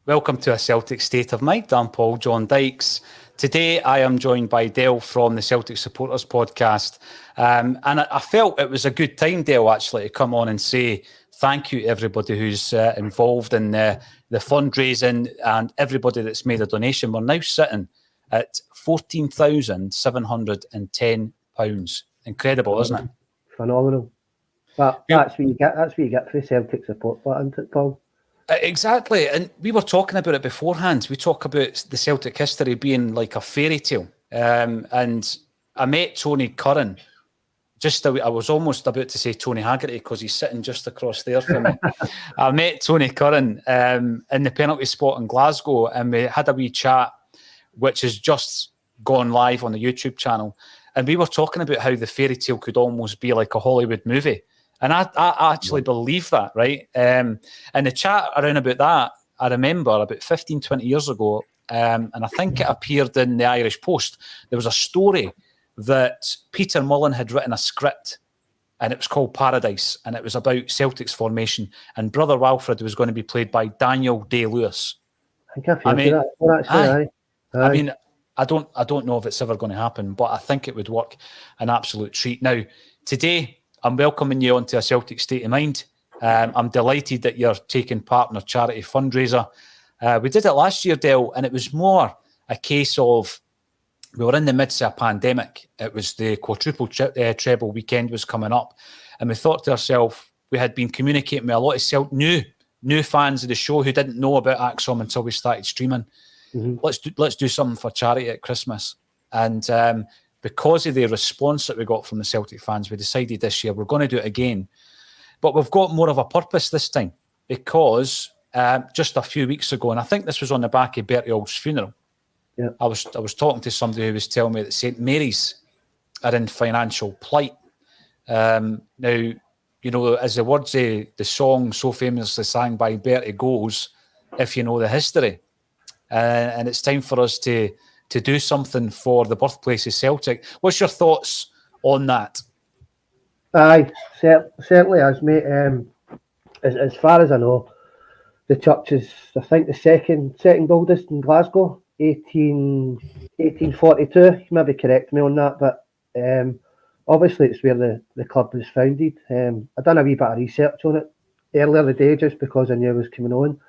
Welcome to A Celtic State of Mind. I'm Paul John Dykes. Today I am joined by Dale from the Celtic Supporters Podcast. And I felt it was a good time, Dale, actually, to come on and say thank you to everybody who's involved in the fundraising and everybody that's made a donation. We're now sitting at £14,710. Incredible, isn't it? Phenomenal. But that's what you get. That's what you get for the Celtic support, isn't it, Paul? Exactly, and we were talking about it beforehand. We talk about the Celtic history being like a fairy tale, and I met Tony Curran. I was almost about to say Tony Haggerty because he's sitting just across there from me. I met Tony Curran in the penalty spot in Glasgow, and we had a wee chat, which has just gone live on the YouTube channel. And we were talking about how the fairy tale could almost be like a Hollywood movie. And I actually believe that, right? And the chat around about that, I remember about 15, 20 years ago, and I think it appeared in the Irish Post. There was a story that Peter Mullen had written a script, and it was called Paradise, and it was about Celtic's formation. And Brother Walfred was going to be played by Daniel Day-Lewis. I mean, I mean, I don't know if it's ever going to happen, but I think it would work an absolute treat. Now, today, I'm welcoming you onto A Celtic State of Mind. I'm delighted that you're taking part in our charity fundraiser. We did it last year, Dale, and it was more a case of we were in the midst of a pandemic. It was the quadruple treble weekend was coming up, and we thought to ourselves, we had been communicating with a lot of new fans of the show who didn't know about Acsom until we started streaming. Mm-hmm. Let's do something for charity at Christmas. And because of the response that we got from the Celtic fans, we decided this year we're going to do it again. But we've got more of a purpose this time because just a few weeks ago, and I think this was on the back of Bertie Ault's funeral, I was talking to somebody who was telling me that St Mary's are in financial plight. Now, you know, as the words of the song so famously sang by Bertie goes, if you know the history, and it's time for us to do something for the birthplace of Celtic. What's your thoughts on that? Aye, certainly as mate. As far as I know, the church is, I think, the second oldest in Glasgow, 1842. You maybe correct me on that, but obviously it's where the club was founded. I done a wee bit of research on it earlier in the day just because I knew it was coming on.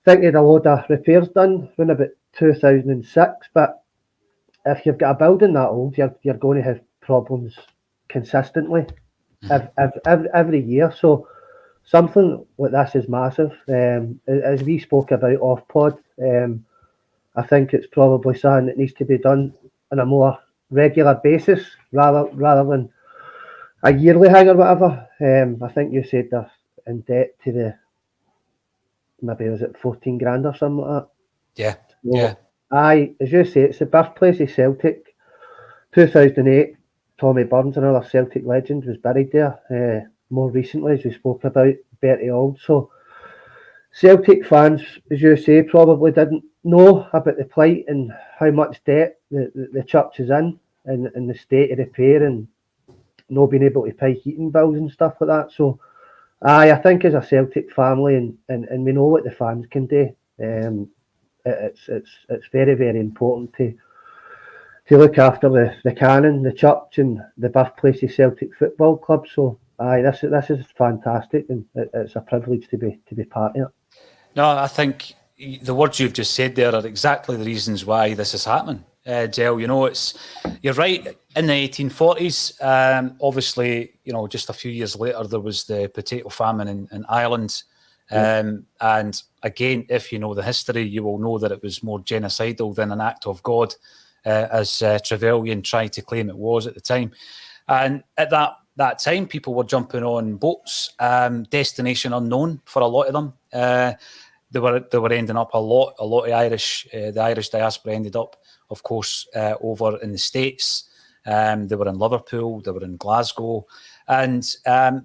I think they had a load of repairs done around about 2006, but if you've got a building that old, you're going to have problems consistently every year. So something like this is massive. As we spoke about off pod, I think it's probably something that needs to be done on a more regular basis rather than a yearly thing or whatever. I think you said they're in debt to the, maybe was it 14 grand or something like that? Yeah. So, yeah. Aye, as you say, it's the birthplace of Celtic. 2008, Tommy Burns, another Celtic legend, was buried there. More recently, as we spoke about, Bertie Auld. So Celtic fans, as you say, probably didn't know about the plight and how much debt the church is in and the state of repair and not being able to pay heating bills and stuff like that. So I think as a Celtic family and we know what the fans can do, it's very, very important to look after the canon, the church, and the birthplace of Celtic Football Club. So, this is fantastic, and it's a privilege to be part of it. No, I think the words you've just said there are exactly the reasons why this is happening, Del. You know, you're right. In the 1840s, obviously, you know, just a few years later, there was the potato famine in Ireland. And again, if you know the history, you will know that it was more genocidal than an act of God, as Trevelyan tried to claim it was at the time. And at that time, people were jumping on boats, destination unknown for a lot of them. They were ending up a lot of Irish. The Irish diaspora ended up, of course, over in the States. They were in Liverpool. They were in Glasgow. And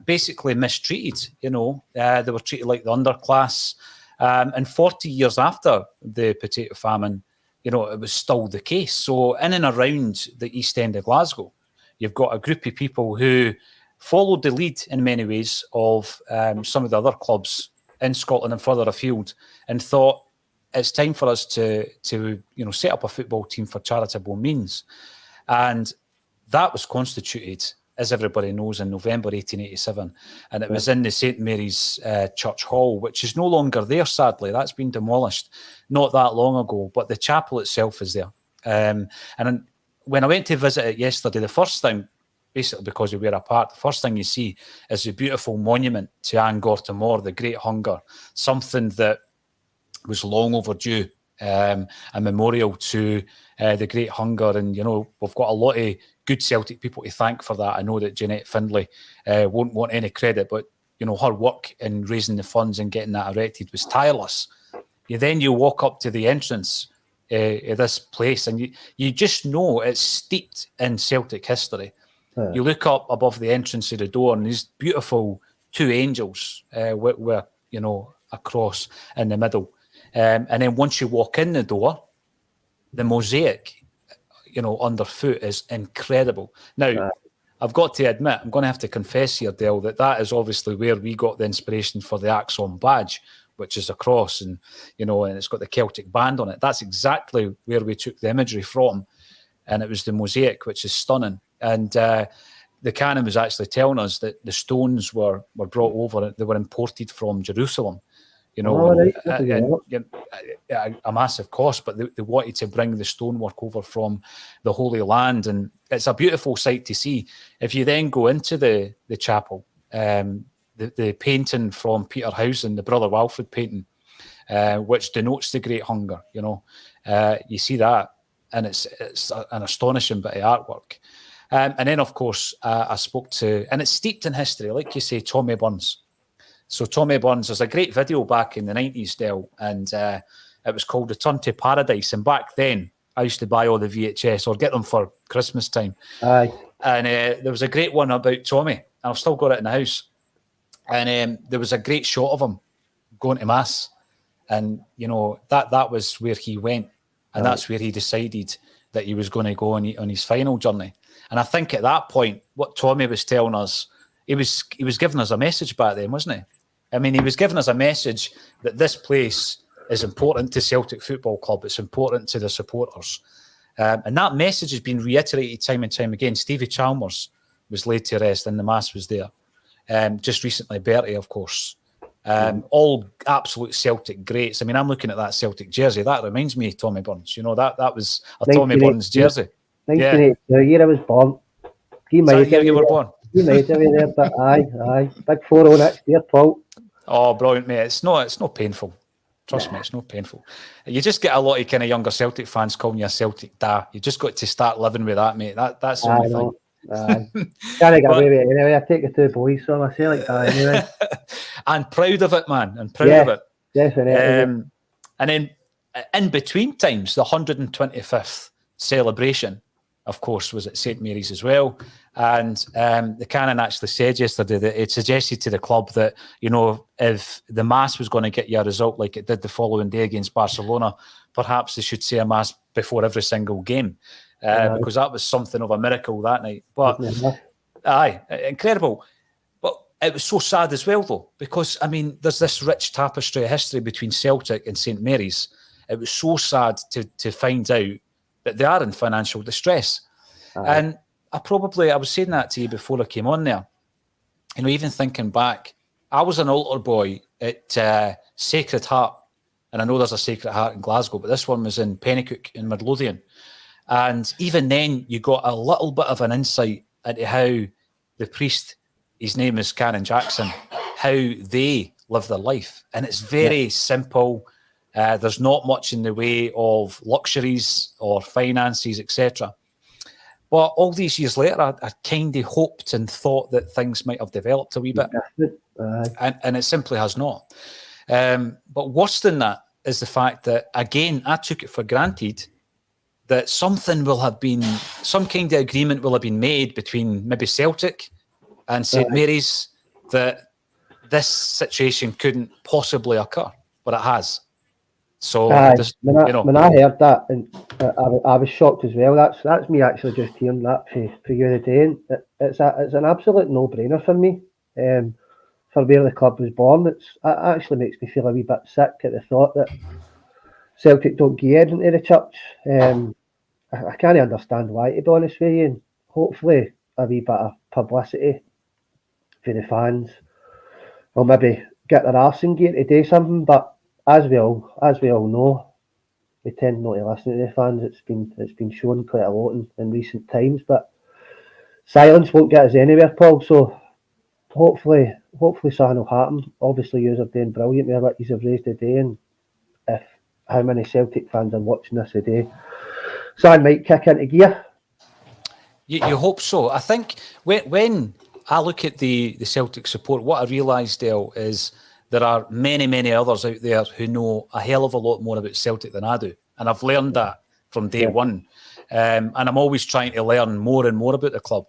basically mistreated, you know. They were treated like the underclass. And 40 years after the potato famine, you know, it was still the case. So in and around the East End of Glasgow, you've got a group of people who followed the lead in many ways of some of the other clubs in Scotland and further afield and thought, it's time for us to set up a football team for charitable means. And that was constituted, as everybody knows, in November 1887. And it was in the St. Mary's Church Hall, which is no longer there, sadly. That's been demolished not that long ago, but the chapel itself is there. And when I went to visit it yesterday, the first thing, basically because we were apart, the first thing you see is a beautiful monument to Angor Timor, the Great Hunger, something that was long overdue, a memorial to the Great Hunger. And, we've got a lot of good Celtic people to thank for that. I know that Jeanette Findlay won't want any credit, but, her work in raising the funds and getting that erected was tireless. You walk up to the entrance of this place and you just know it's steeped in Celtic history. You look up above the entrance of the door and these beautiful two angels with a cross in the middle. And then once you walk in the door, the mosaic, underfoot is incredible. Now, I've got to admit, I'm going to have to confess here, Dale, that is obviously where we got the inspiration for the Acsom badge, which is a cross and, and it's got the Celtic band on it. That's exactly where we took the imagery from. And it was the mosaic, which is stunning. And the canon was actually telling us that the stones were brought over, they were imported from Jerusalem, a massive cost, but they wanted to bring the stonework over from the Holy Land. And it's a beautiful sight to see. If you then go into the chapel, the painting from Peter Housen, the Brother Walfrid painting, which denotes the Great Hunger, you see that. And it's an astonishing bit of artwork. And then, of course, I spoke to, and it's steeped in history, like you say, Tommy Burns. So Tommy Burns, there's a great video back in the 90s, Del, and it was called Return to Paradise. And back then, I used to buy all the VHS or get them for Christmas time. Aye. And there was a great one about Tommy, and I've still got it in the house. And there was a great shot of him going to Mass. And, that was where he went. And that's where he decided that he was going to go on his final journey. And I think at that point, what Tommy was telling us, he was giving us a message back then, wasn't he? I mean, he was giving us a message that this place is important to Celtic Football Club. It's important to the supporters. And that message has been reiterated time and time again. Stevie Chalmers was laid to rest and the Mass was there. Just recently, Bertie, of course. All absolute Celtic greats. I mean, I'm looking at that Celtic jersey. That reminds me of Tommy Burns. That was a Tommy Burns jersey. 1982, the year I was born. Is that the year you were born? He might have been there, but aye. Big 4-0 next year, Paul. Oh, brilliant, mate. It's not painful. Trust me, it's not painful. You just get a lot of kind of younger Celtic fans calling you a Celtic da. You just got to start living with that, mate. That's the only thing. Can't get away with it anyway. I take the two boys, so I say like that anyway. And proud of it, man. And proud of it. Definitely. And then in between times, the 125th celebration, of course, was at St. Mary's as well. And the canon actually said yesterday that it suggested to the club that, if the Mass was going to get you a result like it did the following day against Barcelona, perhaps they should say a Mass before every single game. Because that was something of a miracle that night. But, incredible. But it was so sad as well, though, because, I mean, there's this rich tapestry of history between Celtic and St. Mary's. It was so sad to find out that they are in financial distress. And I was saying that to you before I came on there. Even thinking back, I was an altar boy at Sacred Heart. And I know there's a Sacred Heart in Glasgow, but this one was in Pennycook in Midlothian. And even then, you got a little bit of an insight into how the priest, his name is Canon Jackson, how they live their life. And it's very simple. There's not much in the way of luxuries or finances, etc. But all these years later, I kind of hoped and thought that things might have developed a wee bit. And it simply has not. But worse than that is the fact that, again, I took it for granted that some kind of agreement will have been made between maybe Celtic and St. Mary's that this situation couldn't possibly occur, but it has. So when I heard that, and I was shocked as well. That's me actually just hearing that for you today. And it's an absolute no-brainer for me. For where the club was born, it actually makes me feel a wee bit sick at the thought that Celtic don't give anything to the church. I can't understand why, to be honest with you. And hopefully a wee bit of publicity for the fans will maybe get their arse in gear to do something. But as we all know, we tend not to listen to the fans. It's been shown quite a lot in recent times. But silence won't get us anywhere, Paul. So hopefully something will happen. Obviously, you are doing brilliant with what you have raised today, and if how many Celtic fans are watching this today, something might kick into gear. You hope so. I think when I look at the Celtic support, what I realise, Dale, is there are many, many others out there who know a hell of a lot more about Celtic than I do. And I've learned that from day one. And I'm always trying to learn more and more about the club.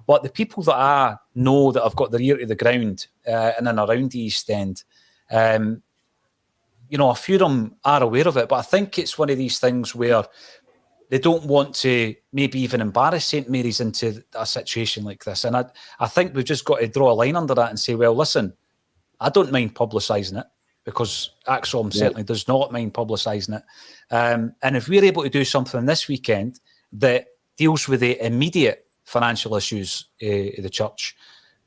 But the people that I know that have got their ear to the ground in and around the East End, you know, a few of them are aware of it. But I think it's one of these things where they don't want to maybe even embarrass St Mary's into a situation like this. And I think we've just got to draw a line under that and say, well, listen, I don't mind publicising it, because Acsom certainly does not mind publicising it. And if we're able to do something this weekend that deals with the immediate financial issues of the church,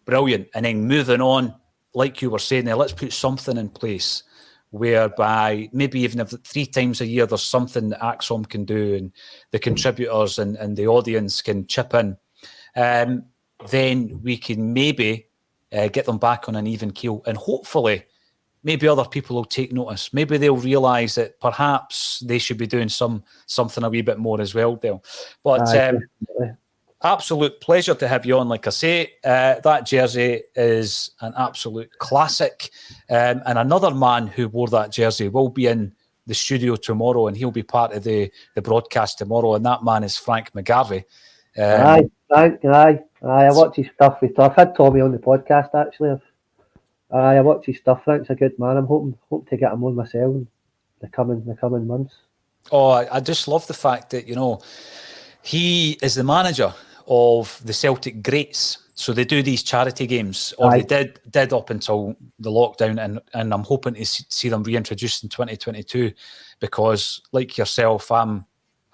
brilliant. And then moving on, like you were saying there, let's put something in place whereby maybe even if 3 times a year there's something that Acsom can do and the contributors and the audience can chip in, then we can maybe get them back on an even keel. And hopefully, maybe other people will take notice. Maybe they'll realise that perhaps they should be doing something a wee bit more as well, Dale. But absolute pleasure to have you on. Like I say, that jersey is an absolute classic. And another man who wore that jersey will be in the studio tomorrow, and he'll be part of the broadcast tomorrow. And that man is Frank McGarvey. Aye, Frank, aye. I watch his stuff. I've had Tommy on the podcast, actually. I watch his stuff. Frank's a good man. I'm hoping to get him on myself in the coming months. Oh, I just love the fact that, you know, he is the manager of the Celtic Greats. So they do these charity games, or they did up until the lockdown, and I'm hoping to see them reintroduced in 2022, because like yourself, I'm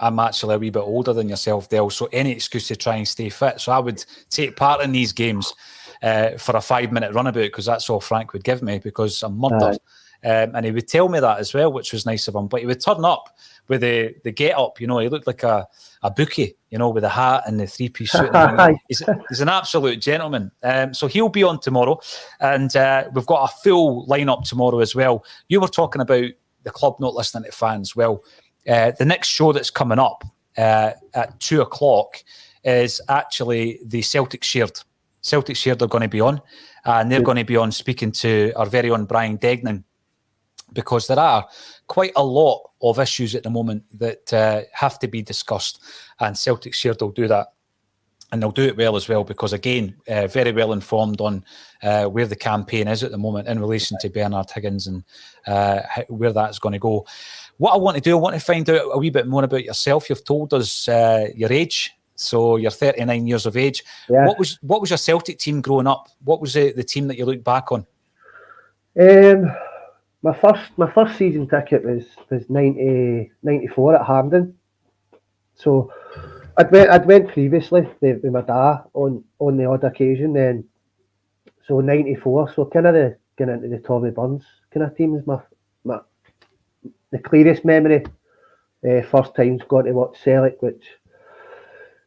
actually a wee bit older than yourself, Dale, so any excuse to try and stay fit. So I would take part in these games for a 5-minute runabout, because that's all Frank would give me, because I'm murdered. And he would tell me that as well, which was nice of him. But he would turn up with the get-up, you know, he looked like a bookie, you know, with the hat and the 3-piece suit. He's an absolute gentleman. So he'll be on tomorrow. And we've got a full lineup tomorrow as well. You were talking about the club not listening to fans. Well, the next show that's coming up at 2:00 is actually the Celtic Shared. Celtic Shared are going to be on, and they're going to be on speaking to our very own Brian Degnan, because there are quite a lot of issues at the moment that have to be discussed, and Celtic Shared will do that. And they'll do it well as well, because, again, very well informed on where the campaign is at the moment in relation to Bernard Higgins and where that's going to go. What I want to do, I want to find out a wee bit more about yourself. You've told us your age, so you're 39 years of age. Yeah. What was your Celtic team growing up? What was the team that you look back on? My first season ticket was 94 at Hampden. So I'd went previously with my dad on the odd occasion. Then so 94. So kind of getting into the Tommy Burns kind of team is the clearest memory. First times got to watch Celtic, which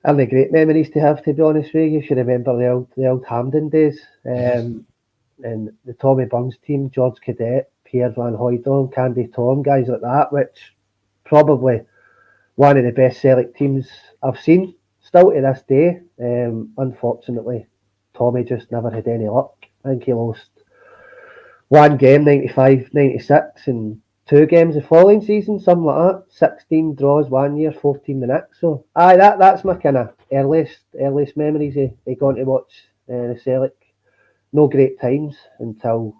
are the great memories to have, to be honest with you. You should remember the old Hampden days. And the Tommy Burns team, George Cadet, Pierre Van Hooydonk, Candy Tom, guys like that, which probably one of the best Celtic teams I've seen still to this day. Unfortunately, Tommy just never had any luck. I think he lost one game, 95, 96, and 2 games the following season, something like that. 16 draws one year, 14 the next. So, that's my kind of earliest memories of going to watch the Celtic. No great times until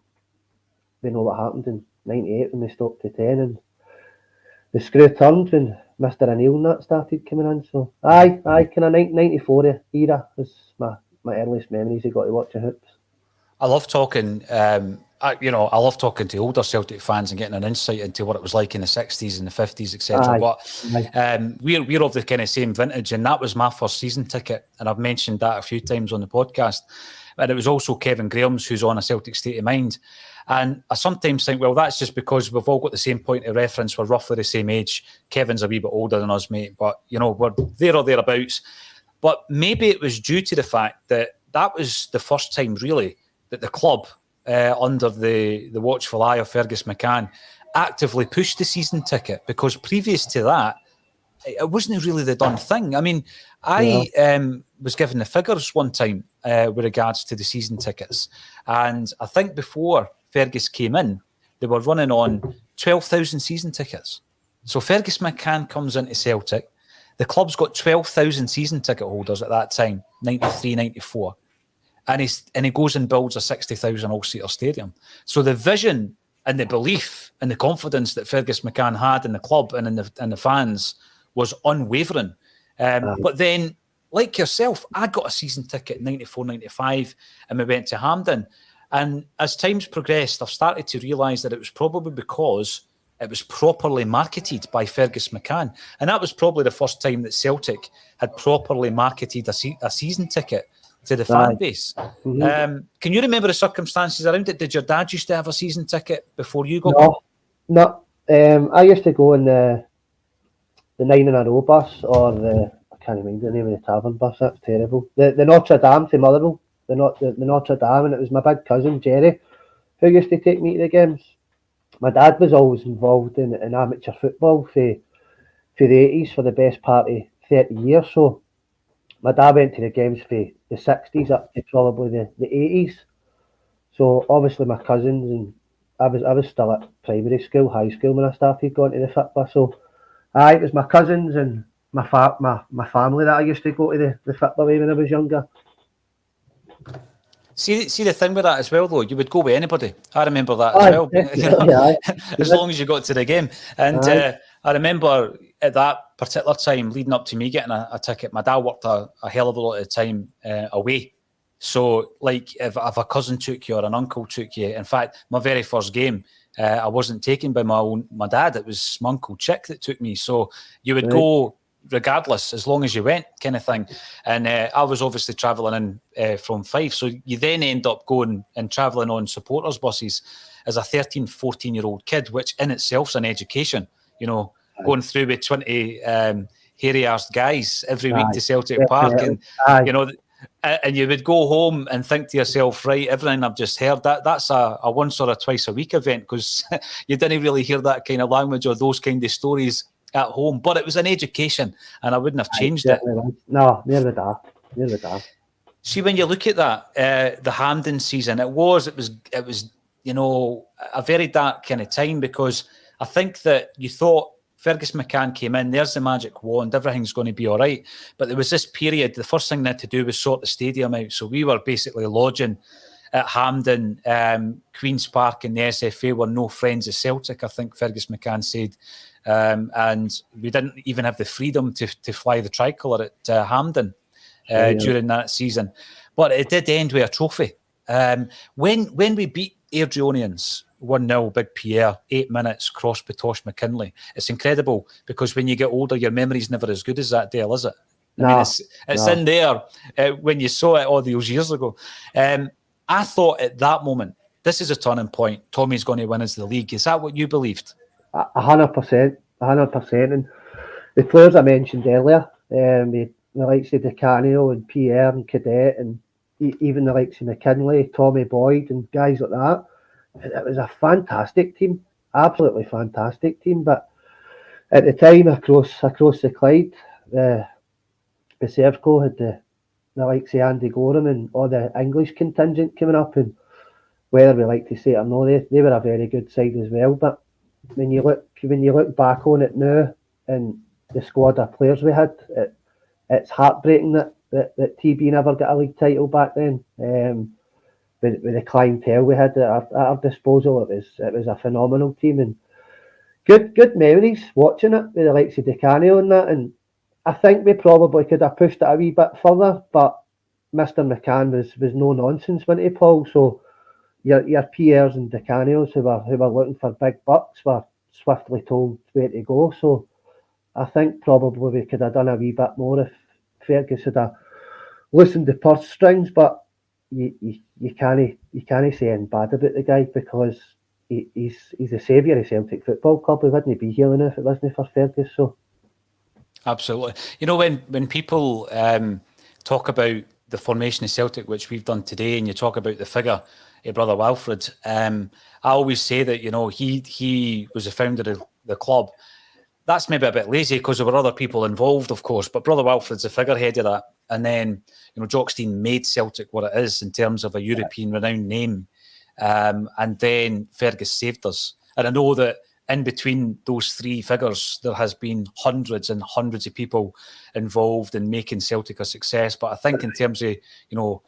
we know what happened in 98 when they stopped to 10, and the screw turned when Mr. O'Neill and that started coming in. So, kind of 94 era was my earliest memories. I got to watch the hoops. I love talking I love talking to older Celtic fans and getting an insight into what it was like in the 60s and the 50s, etc. But we're of the kind of same vintage, and that was my first season ticket, and I've mentioned that a few times on the podcast. And it was also Kevin Graham's, who's on A Celtic State of Mind. And I sometimes think, well, that's just because we've all got the same point of reference. We're roughly the same age. Kevin's a wee bit older than us, mate, but we're there or thereabouts. But maybe it was due to the fact that was the first time, really, that the club, under the watchful eye of Fergus McCann, actively pushed the season ticket, because previous to that, it wasn't really the done thing. I mean, I was given the figures one time with regards to the season tickets, and I think before Fergus came in, they were running on 12,000 season tickets. So Fergus McCann comes into Celtic. The club's got 12,000 season ticket holders at that time, 93, 94. And he goes and builds a 60,000 all-seater stadium. So the vision and the belief and the confidence that Fergus McCann had in the club and in the fans was unwavering. But then, like yourself, I got a season ticket in 94, 95, and we went to Hampden. And as time's progressed, I've started to realise that it was probably because it was properly marketed by Fergus McCann. And that was probably the first time that Celtic had properly marketed a season ticket to the fan base. Mm-hmm. Can you remember the circumstances around it? Did your dad used to have a season ticket before you got one? No. I used to go in the 9 in a row bus, or I can't remember the name of the tavern bus. That's terrible. The Notre Dame to Motherwell. The Notre Dame, and it was my big cousin Jerry who used to take me to the games. My dad was always involved in amateur football for the 80s for the best part of 30 years. So my dad went to the games for the 60s up to probably the 80s. So obviously my cousins, and I was still at primary school, high school when I started going to the football. So it was my cousins and my family that I used to go to the football when I was younger. See the thing with that as well, though, you would go with anybody. I remember that as well. As long as you got to the game. And I remember at that particular time, leading up to me getting a ticket, my dad worked a hell of a lot of the time away. So, like, if a cousin took you or an uncle took you, in fact, my very first game, I wasn't taken by my dad. It was my Uncle Chick that took me. So you would go regardless, as long as you went, kind of thing. And I was obviously travelling in from Fife. So you then end up going and travelling on supporters buses as a 13, 14-year-old kid, which in itself is an education, going through with 20 hairy-arsed guys every week to Celtic Park. And, and you would go home and think to yourself, right, everything I've just heard, that's a once or a twice a week event, because you didn't really hear that kind of language or those kind of stories at home. But it was an education, and I wouldn't have changed it. No, near the dark. See, when you look at that, the Hampden season, it was a very dark kind of time, because I think that you thought Fergus McCann came in, there's the magic wand, everything's going to be all right. But there was this period, the first thing they had to do was sort the stadium out. So we were basically lodging at Hampden, Queen's Park and the SFA were no friends of Celtic, I think Fergus McCann said. And we didn't even have the freedom to fly the tricolour at Hampden during that season. But it did end with a trophy. When we beat Airdrieonians 1-0, Big Pierre, 8 minutes, cross Batosh McKinley, it's incredible, because when you get older, your memory's never as good as that, Dale, is it? I mean, it's in there when you saw it all those years ago. I thought at that moment, this is a turning point. Tommy's going to win us the league. Is that what you believed? 100%. And the players I mentioned earlier, the likes of Di Canio and Pierre and Cadet, and even the likes of McKinley, Tommy Boyd and guys like that, it was a fantastic team, absolutely fantastic team. But at the time, across the Clyde, Postecoglou had the likes of Andy Gorham and all the English contingent coming up, and whether we like to say it or no, they were a very good side as well. But when you look back on it now and the squad of players we had, it's heartbreaking that TB never got a league title back then. With the clientele we had at our disposal, it was a phenomenal team, and good memories watching it with the likes of Di Canio and that. And I think we probably could have pushed it a wee bit further, but Mr. McCann was no nonsense, wasn't he, Paul? So your PRs and Decanios who were looking for big bucks were swiftly told where to go. So I think probably we could have done a wee bit more if Fergus had loosened the purse strings, but you can't say anything bad about the guy because he's the saviour of Celtic Football Club. We wouldn't be here if it wasn't for Fergus. So absolutely, you know, when people talk about the formation of Celtic, which we've done today, and you talk about the figure of Brother Wilfred, I always say that, you know, he was the founder of the club. That's maybe a bit lazy because there were other people involved, of course, but Brother Wilfred's the figurehead of that. And then, you know, Jockstein made Celtic what it is in terms of a European renowned name. And then Fergus saved us. And I know that in between those three figures, there has been hundreds and hundreds of people involved in making Celtic a success. But I think in terms of, you know,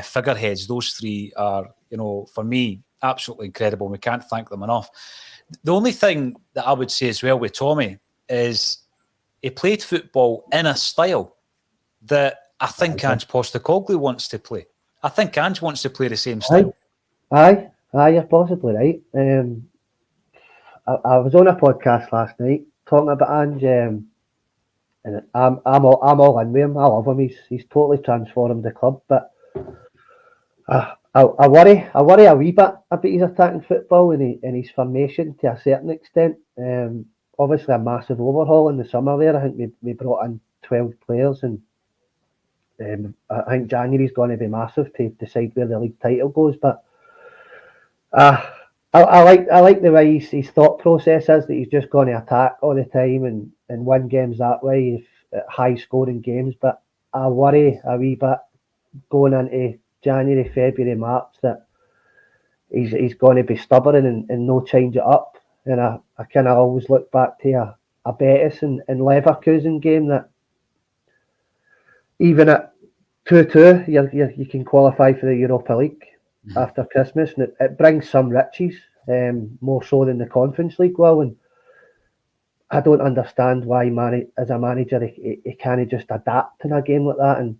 figureheads, those three are, you know, for me, absolutely incredible. We can't thank them enough. The only thing that I would say as well with Tommy is he played football in a style that I think Ange Postecoglou wants to play. I think Ange wants to play the same style. Aye, you're possibly right. I was on a podcast last night talking about Ange, and I'm all in with him. I love him. He's totally transformed the club, but I worry a wee bit about his attacking football and his formation to a certain extent. Obviously, a massive overhaul in the summer there. I think we brought in 12 players, and I think January's going to be massive to decide where the league title goes. But I like the way his thought process is, that he's just going to attack all the time and win games that way, high scoring games. But I worry a wee bit going into January, February, March that he's going to be stubborn and no change it up. And I kind of always look back to a Betis and Leverkusen game that even at 2-2 you can qualify for the Europa League after Christmas, and it brings some riches, more so than the Conference League will. And I don't understand why as a manager he can't just adapt in a game like that and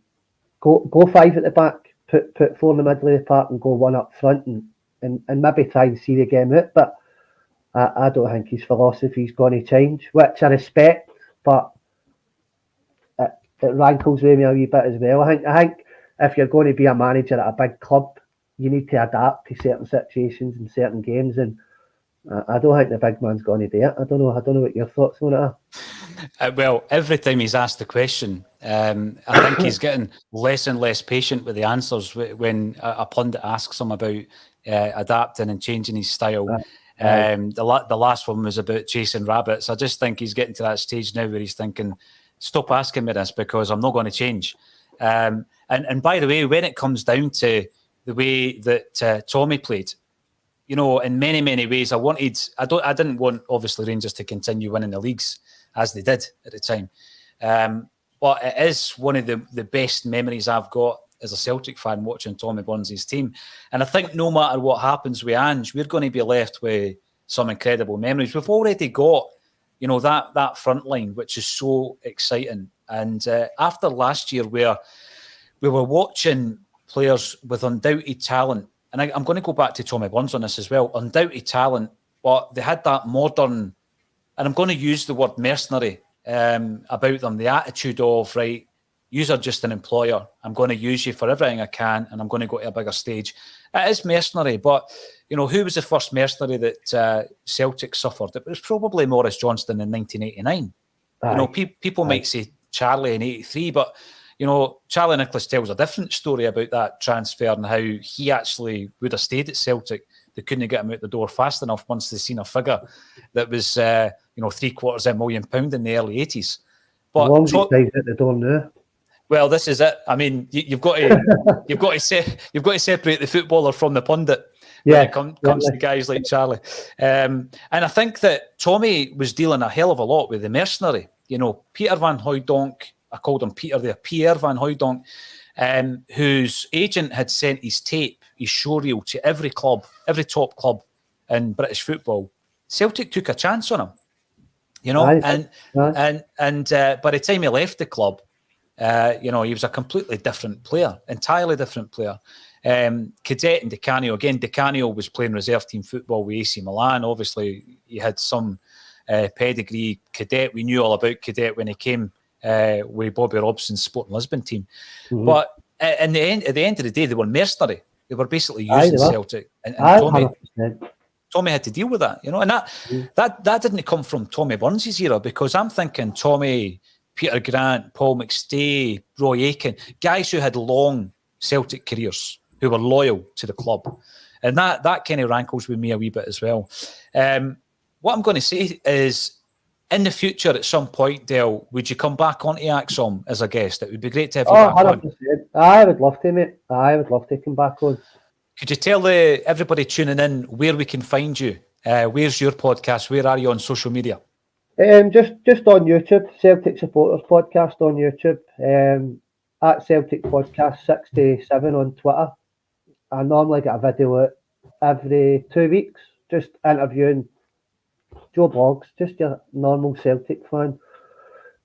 go five at the back, put four in the middle of the park and go one up front and maybe try and see the game out. But I don't think his philosophy is going to change, which I respect, but it rankles with me a wee bit as well. I think if you're going to be a manager at a big club, you need to adapt to certain situations and certain games, and I don't think the big man's going to do it. I don't know what your thoughts on it are. Well, every time he's asked the question, I think he's getting less and less patient with the answers when a pundit asks him about adapting and changing his style. The last one was about chasing rabbits. I just think he's getting to that stage now where he's thinking, stop asking me this because I'm not going to change. And by the way, when it comes down to the way that Tommy played, you know, in many, many ways, I didn't want, obviously, Rangers to continue winning the leagues as they did at the time. But it is one of the best memories I've got as a Celtic fan watching Tommy Burns' team. And I think no matter what happens with Ange, we're going to be left with some incredible memories. We've already got, you know, that front line, which is so exciting. And after last year, where we were watching players with undoubted talent, and I'm going to go back to Tommy Burns on this as well, undoubted talent, but they had that modern, and I'm going to use the word mercenary about them, the attitude of, right, yous are just an employer. I'm going to use you for everything I can, and I'm going to go to a bigger stage. It is mercenary, but, you know, who was the first mercenary that Celtic suffered? It was probably Maurice Johnston in 1989. You know, people might say Charlie in 83, but, you know, Charlie Nicholas tells a different story about that transfer and how he actually would have stayed at Celtic. They couldn't get him out the door fast enough once they seen a figure that was, you know, £750,000 in the early 80s. But as long as he stays at the door now. Well, this is it. I mean, you've got to separate the footballer from the pundit when it comes to guys like Charlie. And I think that Tommy was dealing a hell of a lot with the mercenary. You know, Peter Van Hooijdonk, I called him Peter there, Pierre Van Hooijdonk, whose agent had sent his tape, his showreel to every club, every top club in British football. Celtic took a chance on him, you know, and by the time he left the club, He was a completely different player, entirely different player. Cadet and Di Canio. Again, Di Canio was playing reserve team football with AC Milan. Obviously, he had some pedigree. Cadet, we knew all about Cadet when he came with Bobby Robson's Sporting Lisbon team. Mm-hmm. But at the end of the day, they were mercenary. They were basically using Celtic. And Tommy had to deal with that, and that didn't come from Tommy Burns' era, because I'm thinking Tommy, Peter Grant, Paul McStay, Roy Aitken, guys who had long Celtic careers, who were loyal to the club. And that kind of rankles with me a wee bit as well. What I'm going to say is, in the future, at some point, Dale, would you come back onto Acsom as a guest? It would be great to have you back 100%. On. I would love to, mate. I would love to come back on. Could you tell everybody tuning in where we can find you? Where's your podcast? Where are you on social media? Just on YouTube, Celtic Supporters Podcast on YouTube. At Celtic Podcast 67 on Twitter. I normally get a video out every 2 weeks, just interviewing Joe Boggs, just your normal Celtic fan,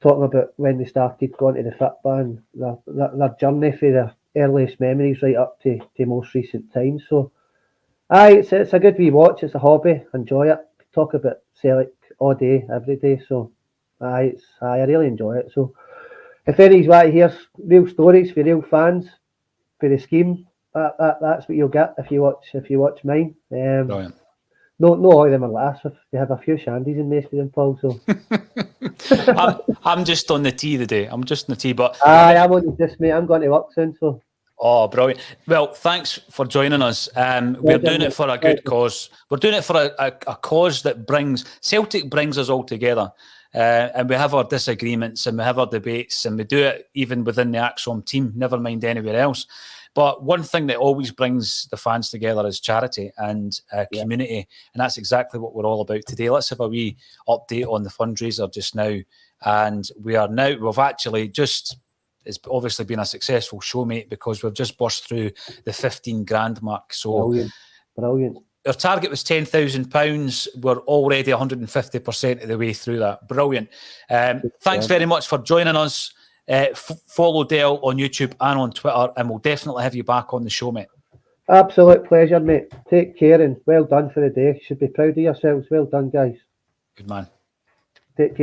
talking about when they started going to the fit band, their journey for their earliest memories right up to most recent times. So, it's a good wee watch. It's a hobby. Enjoy it. Talk about Celtic all day, every day. So, I really enjoy it. So, if anybody's want to hear real stories for real fans for the scheme, that's what you'll get if you watch mine. Brilliant. No, all of them are laughs. They have a few shandies in most of them, Paul. So I'm just on the tee today. I'm just on the tee, but I'm on this, mate. I'm going to work soon. So. Oh, brilliant! Well, thanks for joining us. We're doing it for a good cause. We're doing it for a cause that brings us all together. And we have our disagreements and we have our debates, and we do it even within the Acsom team, never mind anywhere else. But one thing that always brings the fans together is charity and community. And that's exactly what we're all about today. Let's have a wee update on the fundraiser just now. And we've actually just, it's obviously been a successful show, mate, because we've just burst through the 15 grand mark. So Brilliant. Our target was £10,000. We're already 150% of the way through that. Brilliant. Thanks very much for joining us. Follow Dale on YouTube and on Twitter, and we'll definitely have you back on the show, mate. Absolute pleasure, mate. Take care and well done for the day. You should be proud of yourselves. Well done, guys. Good man. Take care.